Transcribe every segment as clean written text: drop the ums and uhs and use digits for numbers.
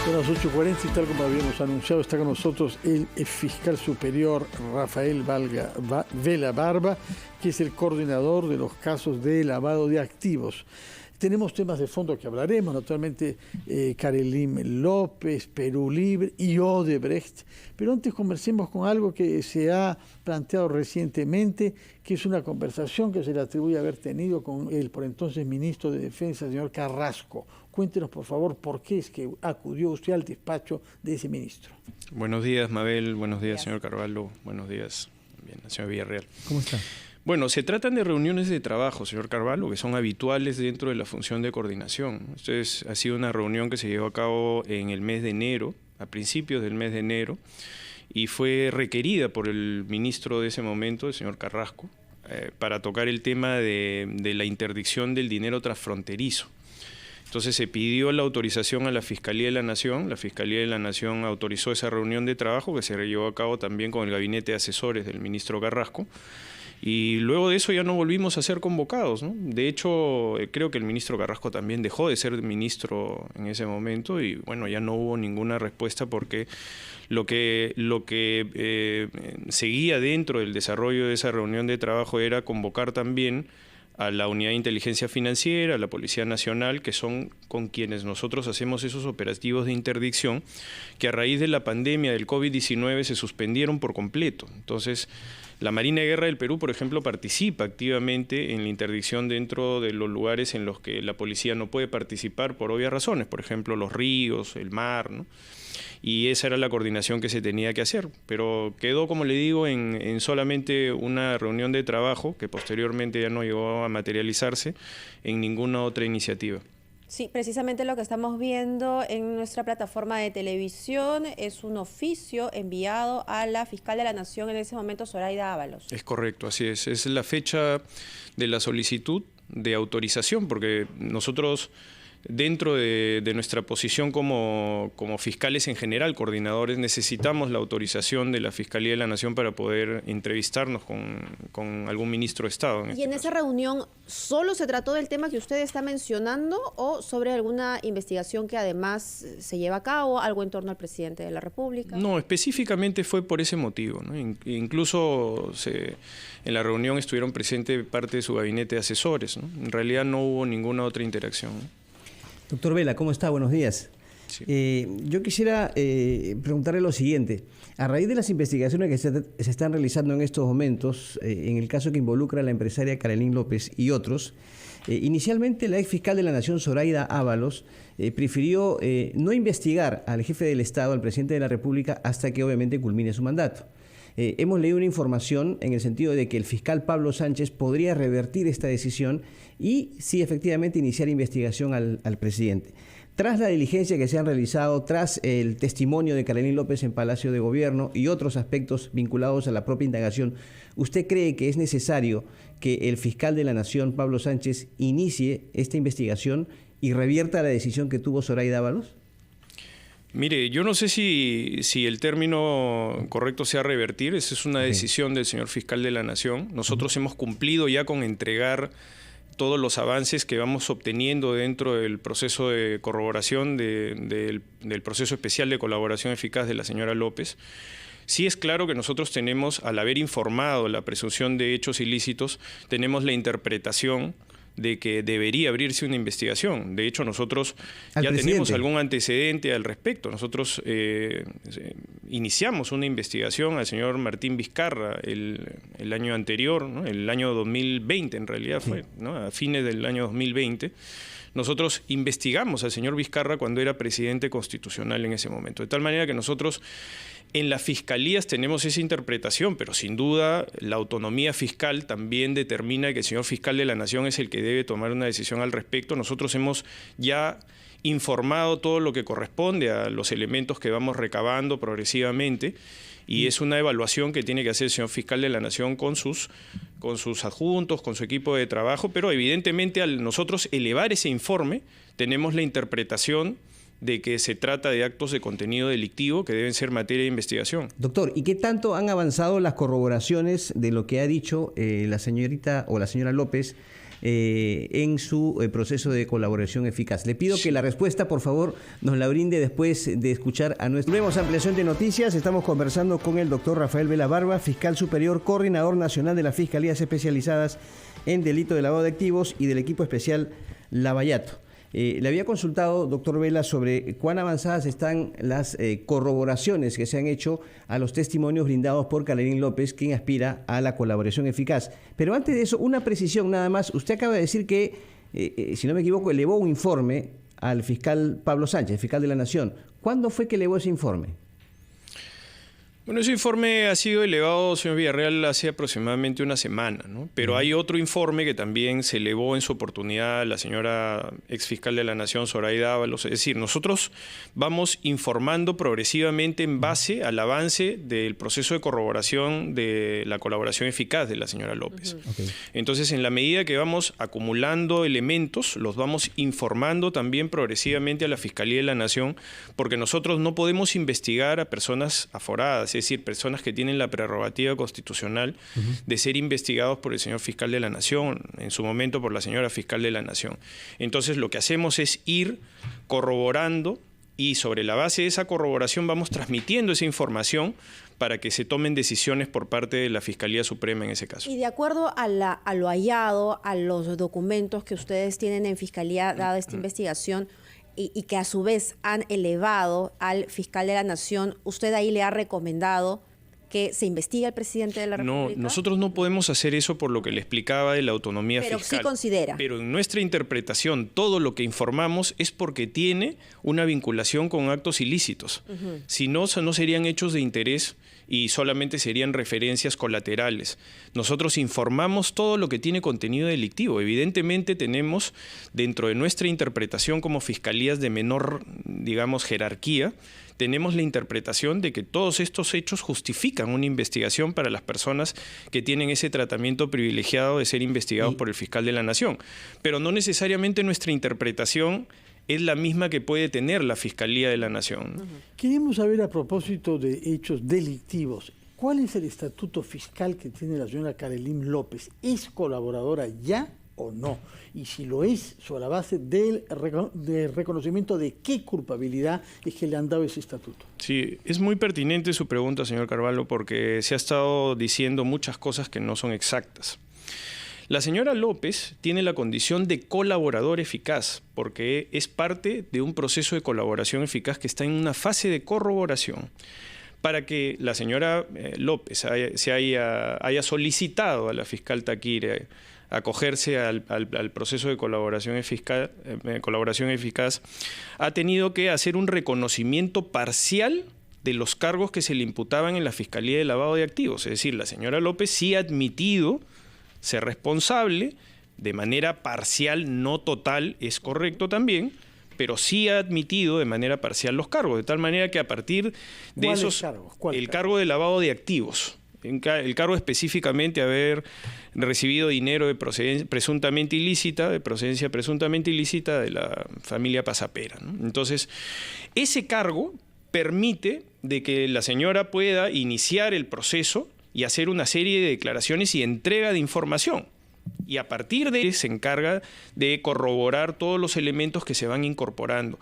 Son las 8:40 y tal como habíamos anunciado, está con nosotros el fiscal superior Rafael Vela Barba, que es el coordinador de los casos de lavado de activos. Tenemos temas de fondo que hablaremos, naturalmente Karelim López, Perú Libre y Odebrecht, pero antes conversemos con algo que se ha planteado recientemente, que es una conversación que se le atribuye haber tenido con el por entonces ministro de Defensa, el señor Carrasco. Cuéntenos, por favor, por qué es que acudió usted al despacho de ese ministro. Buenos días, Mabel. Buenos días, señor Carvalho. Buenos días, bien, señor Villarreal. ¿Cómo está? Bueno, se tratan de reuniones de trabajo, señor Carvalho, que son habituales dentro de la función de coordinación. Entonces, ha sido una reunión que se llevó a cabo en el mes de enero, a principios del mes de enero, y fue requerida por el ministro de ese momento, el señor Carrasco, para tocar el tema de la interdicción del dinero transfronterizo. Entonces se pidió la autorización a la Fiscalía de la Nación. La Fiscalía de la Nación autorizó esa reunión de trabajo que se llevó a cabo también con el gabinete de asesores del ministro Carrasco. Y luego de eso ya no volvimos a ser convocados, ¿no? De hecho, creo que el ministro Carrasco también dejó de ser ministro en ese momento y bueno, ya no hubo ninguna respuesta porque lo que seguía dentro del desarrollo de esa reunión de trabajo era convocar también a la Unidad de Inteligencia Financiera, a la Policía Nacional, que son con quienes nosotros hacemos esos operativos de interdicción, que a raíz de la pandemia del COVID-19 se suspendieron por completo. Entonces, la Marina de Guerra del Perú, por ejemplo, participa activamente en la interdicción dentro de los lugares en los que la policía no puede participar por obvias razones, por ejemplo, los ríos, el mar, ¿no? Y esa era la coordinación que se tenía que hacer, pero quedó, como le digo, en solamente una reunión de trabajo que posteriormente ya no llegó a materializarse en ninguna otra iniciativa. Sí, precisamente lo que estamos viendo en nuestra plataforma de televisión es un oficio enviado a la fiscal de la Nación en ese momento, Zoraida Ábalos. Es correcto, así es. Es la fecha de la solicitud de autorización, porque nosotros, dentro de nuestra posición como fiscales en general, coordinadores, necesitamos la autorización de la Fiscalía de la Nación para poder entrevistarnos con algún ministro de Estado. ¿Y en esa reunión solo se trató del tema que usted está mencionando o sobre alguna investigación que además se lleva a cabo, algo en torno al presidente de la República? No, específicamente fue por ese motivo, ¿no? Incluso en la reunión estuvieron presentes parte de su gabinete de asesores, ¿no? En realidad no hubo ninguna otra interacción, ¿no? Doctor Vela, ¿cómo está? Buenos días. Sí. Yo quisiera preguntarle lo siguiente. A raíz de las investigaciones que se están realizando en estos momentos, en el caso que involucra a la empresaria Karelim López y otros, inicialmente la ex fiscal de la Nación, Zoraida Ábalos, prefirió no investigar al jefe del Estado, al presidente de la República, hasta que obviamente culmine su mandato. Hemos leído una información en el sentido de que el fiscal Pablo Sánchez podría revertir esta decisión y sí, efectivamente, iniciar investigación al presidente. Tras la diligencia que se han realizado, tras el testimonio de Karelim López en Palacio de Gobierno y otros aspectos vinculados a la propia indagación, ¿usted cree que es necesario que el fiscal de la Nación, Pablo Sánchez, inicie esta investigación y revierta la decisión que tuvo Zoraida Ábalos? Mire, yo no sé si el término correcto sea revertir. Esa es una decisión del señor fiscal de la Nación. Nosotros hemos cumplido ya con entregar todos los avances que vamos obteniendo dentro del proceso de corroboración del proceso especial de colaboración eficaz de la señora López. Sí es claro que nosotros tenemos, al haber informado la presunción de hechos ilícitos, tenemos la interpretación de que debería abrirse una investigación. De hecho, nosotros ya tenemos algún antecedente al respecto. Nosotros iniciamos una investigación al señor Martín Vizcarra el año anterior, ¿no? El año 2020 en realidad fue, ¿no? A fines del año 2020. Nosotros investigamos al señor Vizcarra cuando era presidente constitucional en ese momento. De tal manera que nosotros en las fiscalías tenemos esa interpretación, pero sin duda la autonomía fiscal también determina que el señor fiscal de la Nación es el que debe tomar una decisión al respecto. Nosotros hemos ya informado todo lo que corresponde a los elementos que vamos recabando progresivamente y es una evaluación que tiene que hacer el señor fiscal de la Nación con sus adjuntos, con su equipo de trabajo, pero evidentemente al nosotros elevar ese informe tenemos la interpretación de que se trata de actos de contenido delictivo que deben ser materia de investigación. Doctor, ¿y qué tanto han avanzado las corroboraciones de lo que ha dicho la señorita o la señora López en su proceso de colaboración eficaz. Le pido que la respuesta, por favor, nos la brinde después de escuchar a nuestro... Vemos ampliación de noticias. Estamos conversando con el doctor Rafael Vela Barba, fiscal superior, coordinador nacional de las Fiscalías Especializadas en Delito de Lavado de Activos y del equipo especial Lavallato. Le había consultado, doctor Vela, sobre cuán avanzadas están las corroboraciones que se han hecho a los testimonios brindados por Calerín López, quien aspira a la colaboración eficaz. Pero antes de eso, una precisión nada más. Usted acaba de decir que, si no me equivoco, elevó un informe al fiscal Pablo Sánchez, fiscal de la Nación. ¿Cuándo fue que elevó ese informe? Bueno, ese informe ha sido elevado, señor Villarreal, hace aproximadamente una semana, ¿no? Pero hay otro informe que también se elevó en su oportunidad la señora exfiscal de la Nación, Zoraida Ábalos. Es decir, nosotros vamos informando progresivamente en base al avance del proceso de corroboración de la colaboración eficaz de la señora López. Entonces, en la medida que vamos acumulando elementos, los vamos informando también progresivamente a la Fiscalía de la Nación, porque nosotros no podemos investigar a personas aforadas, es decir, personas que tienen la prerrogativa constitucional de ser investigados por el señor fiscal de la Nación, en su momento por la señora fiscal de la Nación. Entonces, lo que hacemos es ir corroborando y sobre la base de esa corroboración vamos transmitiendo esa información para que se tomen decisiones por parte de la Fiscalía Suprema en ese caso. Y de acuerdo a lo hallado, a los documentos que ustedes tienen en Fiscalía, dada esta investigación, y que a su vez han elevado al fiscal de la Nación, ¿usted ahí le ha recomendado que se investigue al presidente de la República? No, nosotros no podemos hacer eso por lo que le explicaba de la autonomía fiscal. Pero sí considera. Pero en nuestra interpretación, todo lo que informamos es porque tiene una vinculación con actos ilícitos. Si no, no serían hechos de interés y solamente serían referencias colaterales. Nosotros informamos todo lo que tiene contenido delictivo. Evidentemente tenemos dentro de nuestra interpretación como fiscalías de menor, digamos, jerarquía, tenemos la interpretación de que todos estos hechos justifican una investigación para las personas que tienen ese tratamiento privilegiado de ser investigados por el fiscal de la Nación. Pero no necesariamente nuestra interpretación es la misma que puede tener la Fiscalía de la Nación. Queremos saber, a propósito de hechos delictivos, ¿cuál es el estatuto fiscal que tiene la señora Calerín López? ¿Es colaboradora ya o no? Y si lo es, sobre la base del reconocimiento de qué culpabilidad es que le han dado ese estatuto. Sí, es muy pertinente su pregunta, señor Carvalho, porque se ha estado diciendo muchas cosas que no son exactas. La señora López tiene la condición de colaborador eficaz porque es parte de un proceso de colaboración eficaz que está en una fase de corroboración. Para que la señora López haya solicitado a la fiscal Taquire acogerse al proceso de colaboración eficaz, ha tenido que hacer un reconocimiento parcial de los cargos que se le imputaban en la Fiscalía de Lavado de Activos. Es decir, la señora López sí ha admitido ser responsable de manera parcial, no total, es correcto también, pero sí ha admitido de manera parcial los cargos, de tal manera que a partir de esos... El cargo de lavado de activos, el cargo específicamente haber recibido dinero de procedencia presuntamente ilícita, de procedencia presuntamente ilícita de la familia Pasapera, ¿no? Entonces, ese cargo permite de que la señora pueda iniciar el proceso y hacer una serie de declaraciones y entrega de información. Y a partir de ahí se encarga de corroborar todos los elementos que se van incorporando.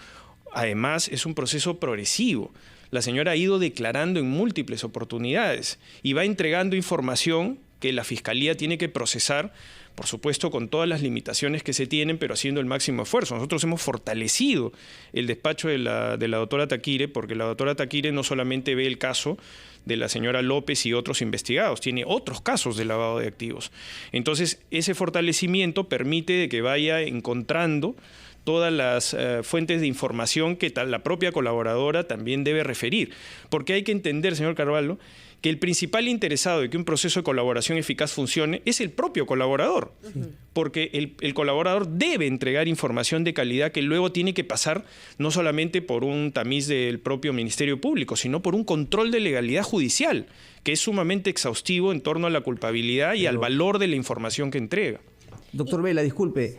Además, es un proceso progresivo. La señora ha ido declarando en múltiples oportunidades y va entregando información que la Fiscalía tiene que procesar, por supuesto con todas las limitaciones que se tienen, pero haciendo el máximo esfuerzo. Nosotros hemos fortalecido el despacho de la doctora Taquire, porque la doctora Taquire no solamente ve el caso de la señora López y otros investigados, tiene otros casos de lavado de activos. Entonces, ese fortalecimiento permite de que vaya encontrando todas las fuentes de información que la propia colaboradora también debe referir. Porque hay que entender, señor Carvalho, que el principal interesado de que un proceso de colaboración eficaz funcione es el propio colaborador. Porque el colaborador debe entregar información de calidad que luego tiene que pasar no solamente por un tamiz del propio Ministerio Público, sino por un control de legalidad judicial, que es sumamente exhaustivo en torno a la culpabilidad y al valor de la información que entrega. Doctor Vela, disculpe,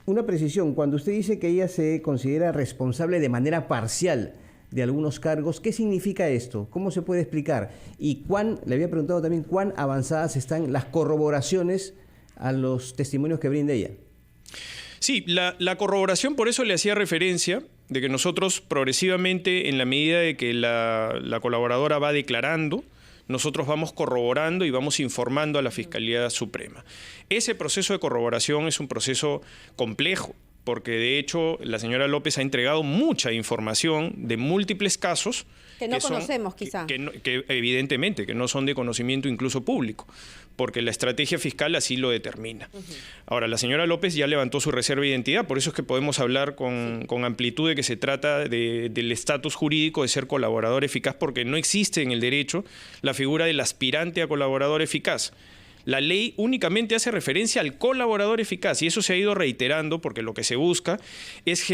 una precisión. Cuando usted dice que ella se considera responsable de manera parcial de algunos cargos, ¿qué significa esto? ¿Cómo se puede explicar? Y le había preguntado también cuán avanzadas están las corroboraciones a los testimonios que brinde ella. Sí, la corroboración, por eso le hacía referencia de que nosotros progresivamente, en la medida de que la colaboradora va declarando, nosotros vamos corroborando y vamos informando a la Fiscalía Suprema. Ese proceso de corroboración es un proceso complejo, porque de hecho la señora López ha entregado mucha información de múltiples casos que no conocemos, quizá. Que evidentemente que no son de conocimiento incluso público, porque la estrategia fiscal así lo determina. Ahora, la señora López ya levantó su reserva de identidad, por eso es que podemos hablar con amplitud de que se trata del estatus jurídico de ser colaborador eficaz, porque no existe en el derecho la figura del aspirante a colaborador eficaz. La ley únicamente hace referencia al colaborador eficaz y eso se ha ido reiterando porque lo que se busca es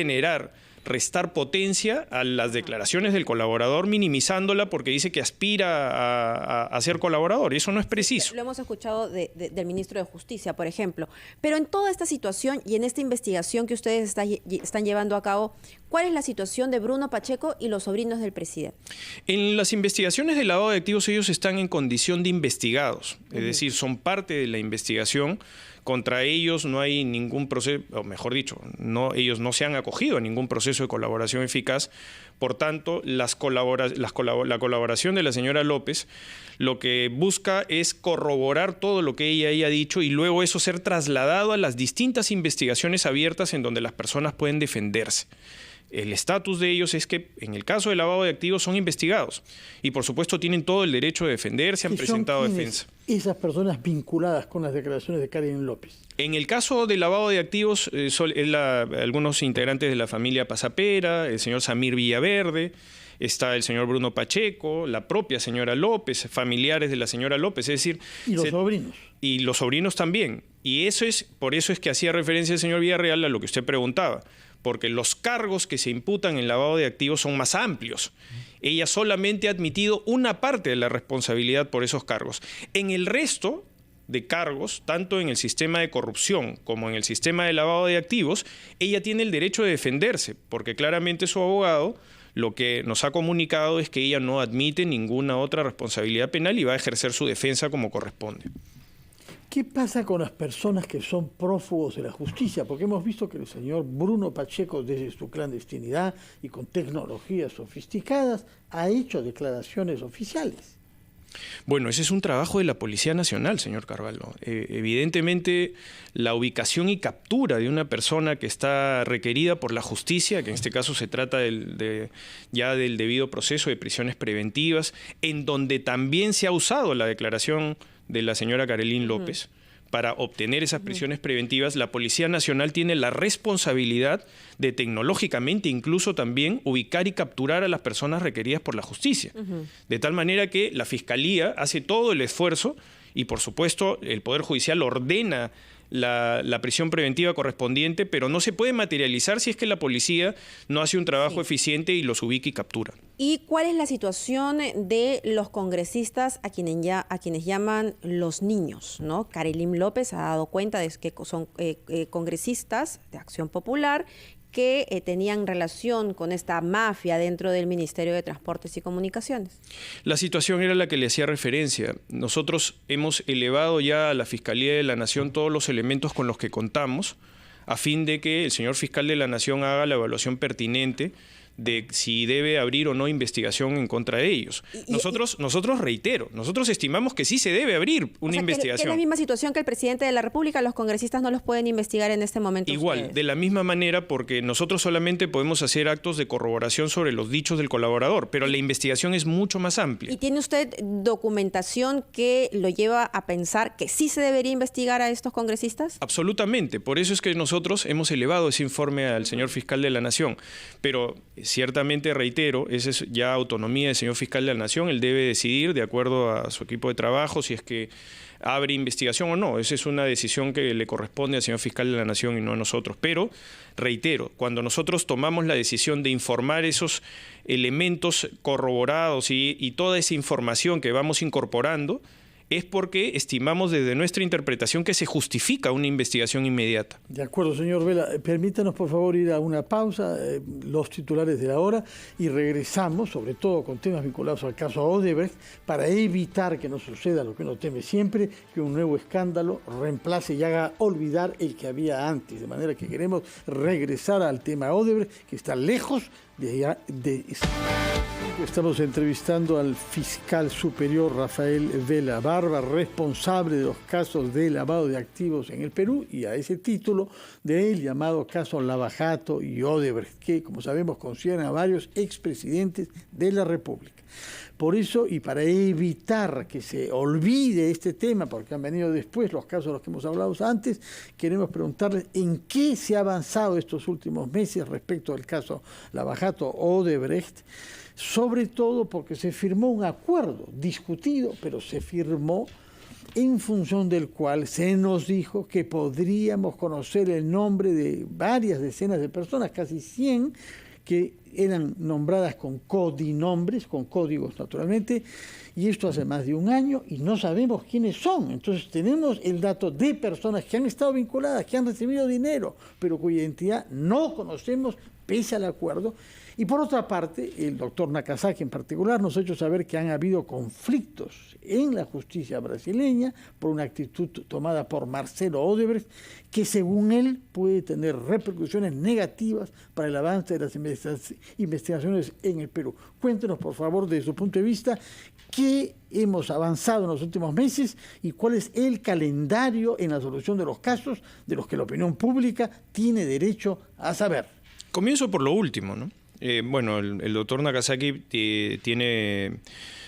restar potencia a las declaraciones del colaborador, minimizándola porque dice que aspira a ser colaborador y eso no es preciso. Lo hemos escuchado del ministro de Justicia, por ejemplo. Pero en toda esta situación y en esta investigación que ustedes están llevando a cabo, ¿cuál es la situación de Bruno Pacheco y los sobrinos del presidente? En las investigaciones de lavado de activos ellos están en condición de investigados, es decir, son parte de la investigación. Contra ellos no hay ningún proceso, o mejor dicho, ellos no se han acogido a ningún proceso de colaboración eficaz. Por tanto, la colaboración de la señora López lo que busca es corroborar todo lo que ella haya dicho y luego eso ser trasladado a las distintas investigaciones abiertas en donde las personas pueden defenderse. El estatus de ellos es que en el caso del lavado de activos son investigados y por supuesto tienen todo el derecho de defenderse, han presentado defensa. Esas personas vinculadas con las declaraciones de Caroline López. En el caso del lavado de activos, algunos integrantes de la familia Pasapera, el señor Samir Villaverde, está el señor Bruno Pacheco, la propia señora López, familiares de la señora López, es decir... Y los sobrinos. Y los sobrinos también. Y por eso es que hacía referencia el señor Villarreal a lo que usted preguntaba, porque los cargos que se imputan en lavado de activos son más amplios. Ella solamente ha admitido una parte de la responsabilidad por esos cargos. En el resto de cargos, tanto en el sistema de corrupción como en el sistema de lavado de activos, ella tiene el derecho de defenderse, porque claramente su abogado lo que nos ha comunicado es que ella no admite ninguna otra responsabilidad penal y va a ejercer su defensa como corresponde. ¿Qué pasa con las personas que son prófugos de la justicia? Porque hemos visto que el señor Bruno Pacheco, desde su clandestinidad y con tecnologías sofisticadas, ha hecho declaraciones oficiales. Bueno, ese es un trabajo de la Policía Nacional, señor Carvalho. Evidentemente, la ubicación y captura de una persona que está requerida por la justicia, que en este caso se trata ya del debido proceso de prisiones preventivas, en donde también se ha usado la declaración de la señora Caroline López para obtener esas prisiones preventivas, la Policía Nacional tiene la responsabilidad de tecnológicamente incluso también ubicar y capturar a las personas requeridas por la justicia. De tal manera que la Fiscalía hace todo el esfuerzo y por supuesto el Poder Judicial ordena la prisión preventiva correspondiente, pero no se puede materializar si es que la policía no hace un trabajo eficiente y los ubica y captura. ¿Y cuál es la situación de los congresistas a quienes llaman los niños, ¿no? Caroline López ha dado cuenta de que son congresistas de Acción Popular que tenían relación con esta mafia dentro del Ministerio de Transportes y Comunicaciones. La situación era la que le hacía referencia. Nosotros hemos elevado ya a la Fiscalía de la Nación todos los elementos con los que contamos a fin de que el señor fiscal de la Nación haga la evaluación pertinente de si debe abrir o no investigación en contra de ellos. Nosotros estimamos que sí se debe abrir una investigación. Que es la misma situación que el presidente de la República, los congresistas no los pueden investigar en este momento. Igual, ustedes. De la misma manera, porque nosotros solamente podemos hacer actos de corroboración sobre los dichos del colaborador, pero la investigación es mucho más amplia. ¿Y tiene usted documentación que lo lleva a pensar que sí se debería investigar a estos congresistas? Absolutamente, por eso es que nosotros hemos elevado ese informe al señor fiscal de la Nación, pero ciertamente, reitero, esa es ya autonomía del señor fiscal de la Nación, él debe decidir de acuerdo a su equipo de trabajo si es que abre investigación o no. Esa es una decisión que le corresponde al señor fiscal de la Nación y no a nosotros. Pero, reitero, cuando nosotros tomamos la decisión de informar esos elementos corroborados y toda esa información que vamos incorporando, es porque estimamos desde nuestra interpretación que se justifica una investigación inmediata. De acuerdo, señor Vela. Permítanos, por favor, ir a una pausa, los titulares de la hora, y regresamos, sobre todo con temas vinculados al caso Odebrecht, para evitar que nos suceda lo que uno teme siempre, que un nuevo escándalo reemplace y haga olvidar el que había antes. De manera que queremos regresar al tema Odebrecht, que está lejos de Estamos entrevistando al fiscal superior Rafael Vela Barba, responsable de los casos de lavado de activos en el Perú, y a ese título del llamado caso Lava Jato y Odebrecht, que, como sabemos, concierne a varios expresidentes de la República. Por eso, y para evitar que se olvide este tema, porque han venido después los casos de los que hemos hablado antes, queremos preguntarles en qué se ha avanzado estos últimos meses respecto al caso Lava Jato Odebrecht, sobre todo porque se firmó un acuerdo discutido, pero se firmó en función del cual se nos dijo que podríamos conocer el nombre de varias decenas de personas, casi 100, que eran nombradas con codinombres, con códigos naturalmente, y esto hace más de un año y no sabemos quiénes son. Entonces tenemos el dato de personas que han estado vinculadas, que han recibido dinero, pero cuya identidad no conocemos pese al acuerdo. Y por otra parte, el doctor Nakazaki en particular nos ha hecho saber que han habido conflictos en la justicia brasileña por una actitud tomada por Marcelo Odebrecht, que según él puede tener repercusiones negativas para el avance de las investigaciones en el Perú. Cuéntenos, por favor, desde su punto de vista, qué hemos avanzado en los últimos meses y cuál es el calendario en la solución de los casos de los que la opinión pública tiene derecho a saber. Comienzo por lo último, ¿no? Bueno, el doctor Nakazaki tiene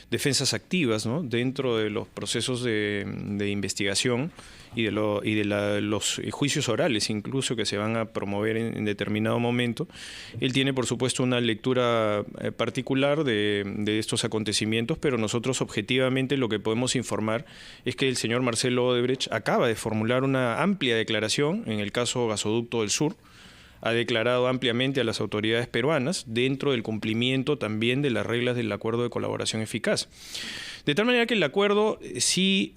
defensas activas, ¿no?, dentro de los procesos de investigación y de los juicios orales incluso que se van a promover en determinado momento. Él tiene, por supuesto, una lectura particular de estos acontecimientos, pero nosotros objetivamente lo que podemos informar es que el señor Marcelo Odebrecht acaba de formular una amplia declaración en el caso Gasoducto del Sur. Ha declarado ampliamente a las autoridades peruanas dentro del cumplimiento también de las reglas del acuerdo de colaboración eficaz. De tal manera que el acuerdo sí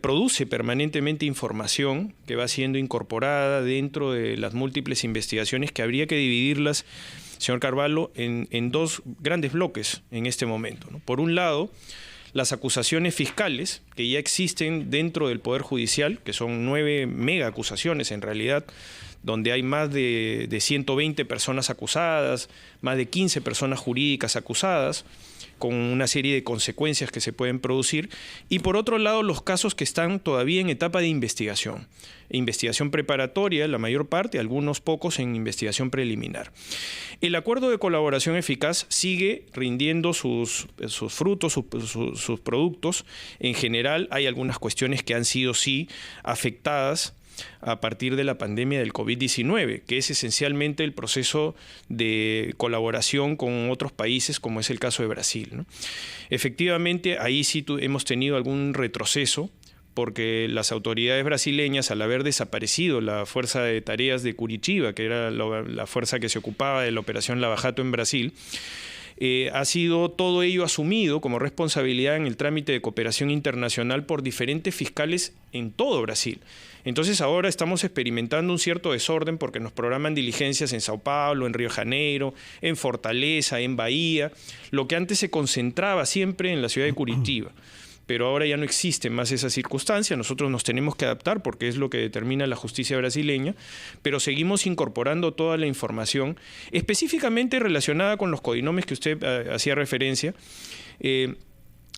produce permanentemente información que va siendo incorporada dentro de las múltiples investigaciones, que habría que dividirlas, señor Carvalho, en dos grandes bloques en este momento, ¿no? Por un lado, las acusaciones fiscales que ya existen dentro del Poder Judicial, que son 9 mega acusaciones en realidad, donde hay más de 120 personas acusadas, más de 15 personas jurídicas acusadas, con una serie de consecuencias que se pueden producir. Y por otro lado, los casos que están todavía en etapa de investigación preparatoria, la mayor parte, algunos pocos en investigación preliminar. El acuerdo de colaboración eficaz sigue rindiendo sus frutos, sus productos. En general, hay algunas cuestiones que han sido, sí, afectadas a partir de la pandemia del COVID-19, que es esencialmente el proceso de colaboración con otros países, como es el caso de Brasil, ¿no? Efectivamente, ahí sí hemos tenido algún retroceso, porque las autoridades brasileñas, al haber desaparecido la Fuerza de Tareas de Curitiba, que era la fuerza que se ocupaba de la operación Lava Jato en Brasil, ha sido todo ello asumido como responsabilidad en el trámite de cooperación internacional por diferentes fiscales en todo Brasil. Entonces ahora estamos experimentando un cierto desorden porque nos programan diligencias en Sao Paulo, en Río de Janeiro, en Fortaleza, en Bahía, lo que antes se concentraba siempre en la ciudad de Curitiba. Pero ahora ya no existe más esa circunstancia, nosotros nos tenemos que adaptar porque es lo que determina la justicia brasileña, pero seguimos incorporando toda la información, específicamente relacionada con los codinombres que usted hacía referencia.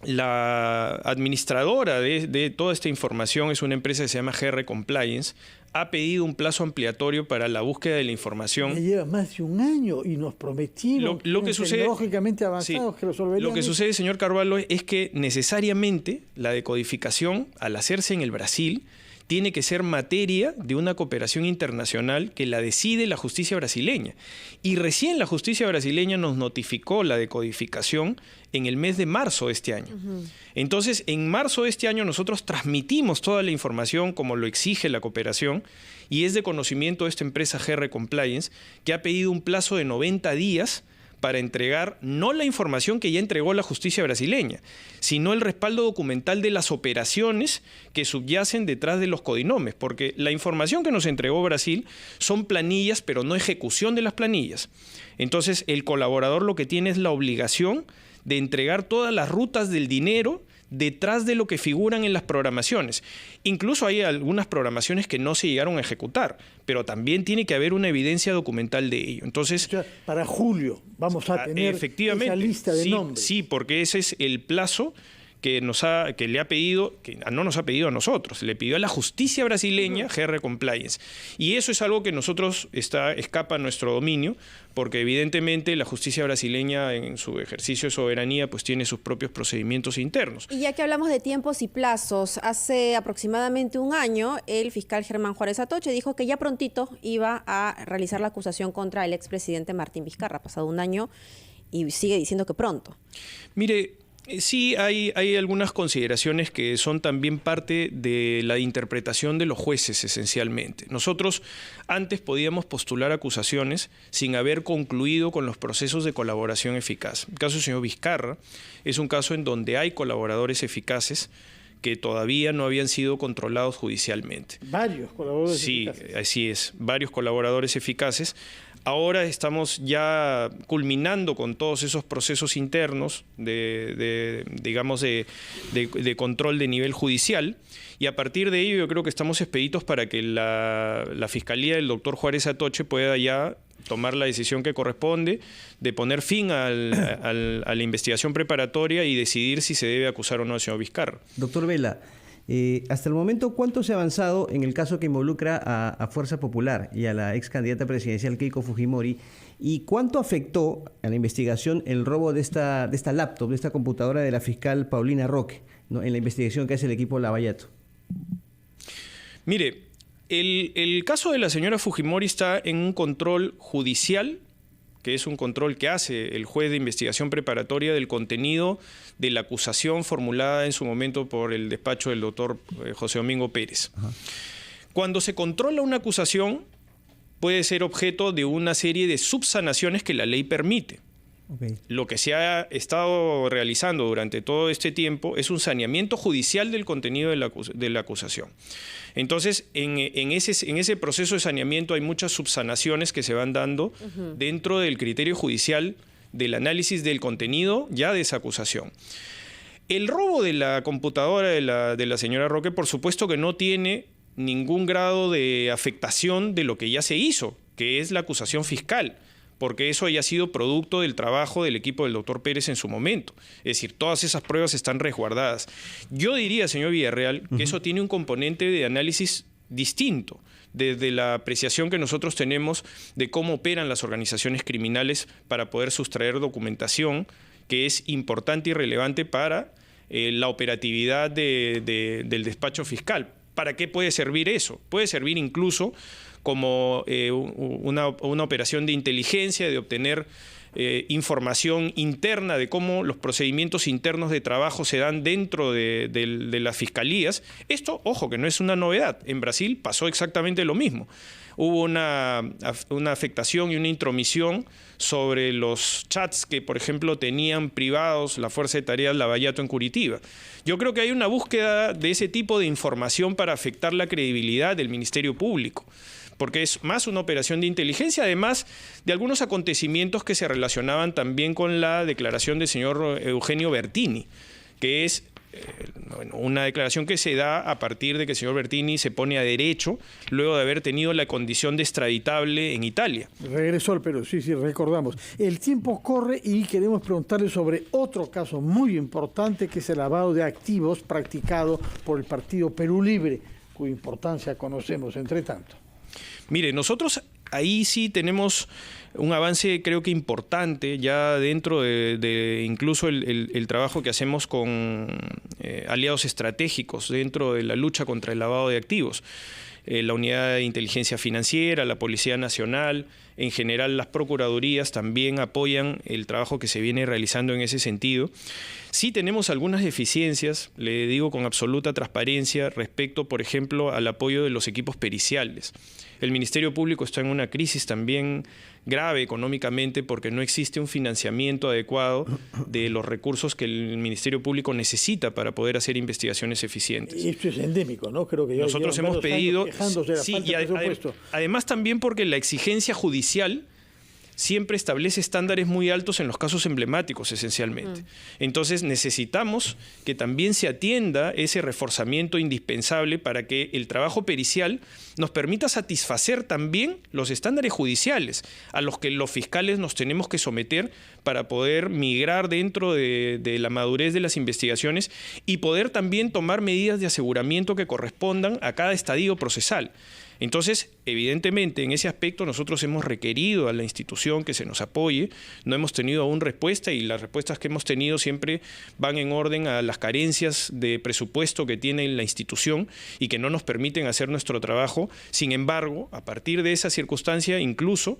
La administradora de toda esta información es una empresa que se llama GR Compliance. Ha pedido un plazo ampliatorio para la búsqueda de la información. Ya lleva más de un año y nos prometieron lo que sucede, tecnológicamente avanzados, sí, que resolverían. Lo que sucede, señor Carvalho, es que necesariamente la decodificación, al hacerse en el Brasil, tiene que ser materia de una cooperación internacional que la decide la justicia brasileña. Y recién la justicia brasileña nos notificó la decodificación en el mes de marzo de este año. Entonces, en marzo de este año nosotros transmitimos toda la información como lo exige la cooperación, y es de conocimiento de esta empresa GR Compliance, que ha pedido un plazo de 90 días para entregar no la información que ya entregó la justicia brasileña, sino el respaldo documental de las operaciones que subyacen detrás de los codinomes, porque la información que nos entregó Brasil son planillas, pero no ejecución de las planillas. Entonces, el colaborador lo que tiene es la obligación de entregar todas las rutas del dinero detrás de lo que figuran en las programaciones. Incluso hay algunas programaciones que no se llegaron a ejecutar, pero también tiene que haber una evidencia documental de ello. Entonces, o sea, para julio vamos a tener esa lista de nombres. Sí, porque ese es el plazo que le ha pedido, que no nos ha pedido a nosotros, le pidió a la justicia brasileña GR Compliance. Y eso es algo que nosotros escapa a nuestro dominio, porque evidentemente la justicia brasileña en su ejercicio de soberanía pues tiene sus propios procedimientos internos. Y ya que hablamos de tiempos y plazos, hace aproximadamente un año el fiscal Germán Juárez Atoche dijo que ya prontito iba a realizar la acusación contra el expresidente Martín Vizcarra. Ha pasado un año y sigue diciendo que pronto. Mire, sí, hay algunas consideraciones que son también parte de la interpretación de los jueces, esencialmente. Nosotros antes podíamos postular acusaciones sin haber concluido con los procesos de colaboración eficaz. El caso del señor Vizcarra es un caso en donde hay colaboradores eficaces que todavía no habían sido controlados judicialmente. Varios colaboradores eficaces. Sí, así es, varios colaboradores eficaces. Ahora estamos ya culminando con todos esos procesos internos de control de nivel judicial, y a partir de ello yo creo que estamos expeditos para que la Fiscalía del doctor Juárez Atoche pueda ya tomar la decisión que corresponde de poner fin a la investigación preparatoria y decidir si se debe acusar o no al señor Vizcarra. Doctor Vela, hasta el momento, ¿cuánto se ha avanzado en el caso que involucra a Fuerza Popular y a la ex candidata presidencial Keiko Fujimori? ¿Y cuánto afectó a la investigación el robo de esta laptop, de esta computadora de la fiscal Paulina Roque, ¿no?, en la investigación que hace el equipo Lavallato? Mire, el caso de la señora Fujimori está en un control judicial, que es un control que hace el juez de investigación preparatoria del contenido de la acusación formulada en su momento por el despacho del doctor José Domingo Pérez. Ajá. Cuando se controla una acusación, puede ser objeto de una serie de subsanaciones que la ley permite. Okay. Lo que se ha estado realizando durante todo este tiempo es un saneamiento judicial del contenido de la acusación. Entonces, en ese proceso de saneamiento hay muchas subsanaciones que se van dando dentro del criterio judicial del análisis del contenido ya de esa acusación. El robo de la computadora de la señora Roque, por supuesto que no tiene ningún grado de afectación de lo que ya se hizo, que es la acusación fiscal, porque eso haya sido producto del trabajo del equipo del doctor Pérez en su momento. Es decir, todas esas pruebas están resguardadas. Yo diría, señor Villarreal, que eso tiene un componente de análisis distinto desde la apreciación que nosotros tenemos de cómo operan las organizaciones criminales para poder sustraer documentación que es importante y relevante para la operatividad del despacho fiscal. ¿Para qué puede servir eso? Puede servir incluso como una operación de inteligencia, de obtener información interna de cómo los procedimientos internos de trabajo se dan dentro de las fiscalías. Esto, ojo, que no es una novedad. En Brasil pasó exactamente lo mismo. Hubo una afectación y una intromisión sobre los chats que, por ejemplo, tenían privados la Fuerza de Tareas Lavallato en Curitiba. Yo creo que hay una búsqueda de ese tipo de información para afectar la credibilidad del Ministerio Público, porque es más una operación de inteligencia, además de algunos acontecimientos que se relacionaban también con la declaración del señor Eugenio Bertini, que es una declaración que se da a partir de que el señor Bertini se pone a derecho luego de haber tenido la condición de extraditable en Italia. Regresó al Perú, sí, recordamos. El tiempo corre y queremos preguntarle sobre otro caso muy importante, que es el lavado de activos practicado por el Partido Perú Libre, cuya importancia conocemos entre tanto. Mire, nosotros ahí sí tenemos un avance, creo que importante, ya dentro de incluso el trabajo que hacemos con aliados estratégicos dentro de la lucha contra el lavado de activos. La Unidad de Inteligencia Financiera, la Policía Nacional, En general, las procuradurías también apoyan el trabajo que se viene realizando en ese sentido. Sí tenemos algunas deficiencias, le digo con absoluta transparencia, respecto, por ejemplo, al apoyo de los equipos periciales. El Ministerio Público está en una crisis también grave económicamente porque no existe un financiamiento adecuado de los recursos que el Ministerio Público necesita para poder hacer investigaciones eficientes. Y esto es endémico, ¿no? Creo que nosotros hemos pedido, sí, y además también porque la exigencia judicial siempre establece estándares muy altos en los casos emblemáticos, esencialmente. Entonces necesitamos que también se atienda ese reforzamiento indispensable para que el trabajo pericial nos permita satisfacer también los estándares judiciales a los que los fiscales nos tenemos que someter para poder migrar dentro de la madurez de las investigaciones y poder también tomar medidas de aseguramiento que correspondan a cada estadio procesal. Entonces, evidentemente, en ese aspecto nosotros hemos requerido a la institución que se nos apoye, no hemos tenido aún respuesta y las respuestas que hemos tenido siempre van en orden a las carencias de presupuesto que tiene la institución y que no nos permiten hacer nuestro trabajo. Sin embargo, a partir de esa circunstancia, incluso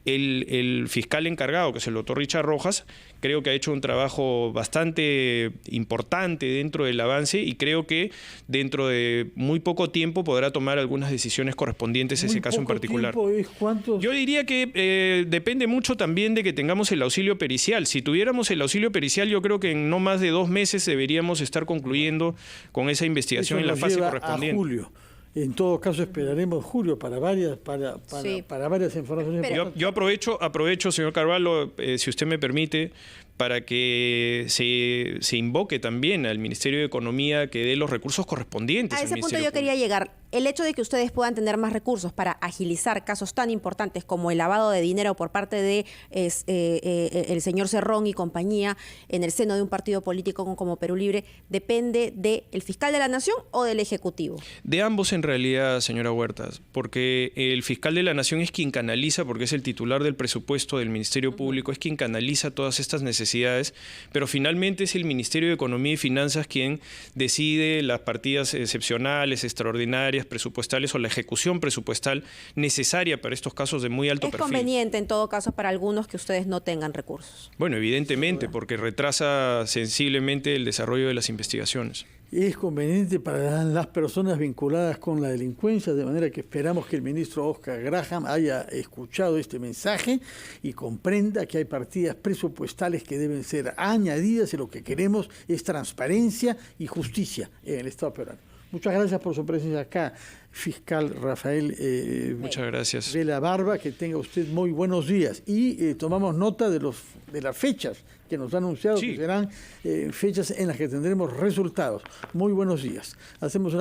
el fiscal encargado, que es el doctor Richard Rojas, creo que ha hecho un trabajo bastante importante dentro del avance y creo que dentro de muy poco tiempo podrá tomar algunas decisiones correspondientes a ese caso en particular. ¿Cuántos? Yo diría que depende mucho también de que tengamos el auxilio pericial. Si tuviéramos el auxilio pericial, yo creo que en no más de 2 meses deberíamos estar concluyendo con esa investigación en la fase correspondiente. A julio. En todo caso, esperaremos julio para varias informaciones. Yo aprovecho, señor Carvalho, si usted me permite, para que se invoque también al Ministerio de Economía que dé los recursos correspondientes. A ese punto yo quería llegar. El hecho de que ustedes puedan tener más recursos para agilizar casos tan importantes como el lavado de dinero por parte de el señor Cerrón y compañía en el seno de un partido político como Perú Libre, ¿depende del fiscal de la Nación o del Ejecutivo? De ambos en realidad, señora Huertas, porque el fiscal de la Nación es quien canaliza, porque es el titular del presupuesto del Ministerio Público, es quien canaliza todas estas necesidades, pero finalmente es el Ministerio de Economía y Finanzas quien decide las partidas excepcionales, extraordinarias, presupuestales o la ejecución presupuestal necesaria para estos casos de muy alto perfil. Es conveniente en todo caso para algunos que ustedes no tengan recursos. Bueno, evidentemente, porque retrasa sensiblemente el desarrollo de las investigaciones. Es conveniente para las personas vinculadas con la delincuencia, de manera que esperamos que el ministro Oscar Graham haya escuchado este mensaje y comprenda que hay partidas presupuestales que deben ser añadidas y lo que queremos es transparencia y justicia en el Estado peruano. Muchas gracias por su presencia acá, fiscal Rafael Muchas gracias. Vela Barba, que tenga usted muy buenos días. Y tomamos nota de las fechas que nos ha anunciado, sí, que serán fechas en las que tendremos resultados. Muy buenos días. Hacemos una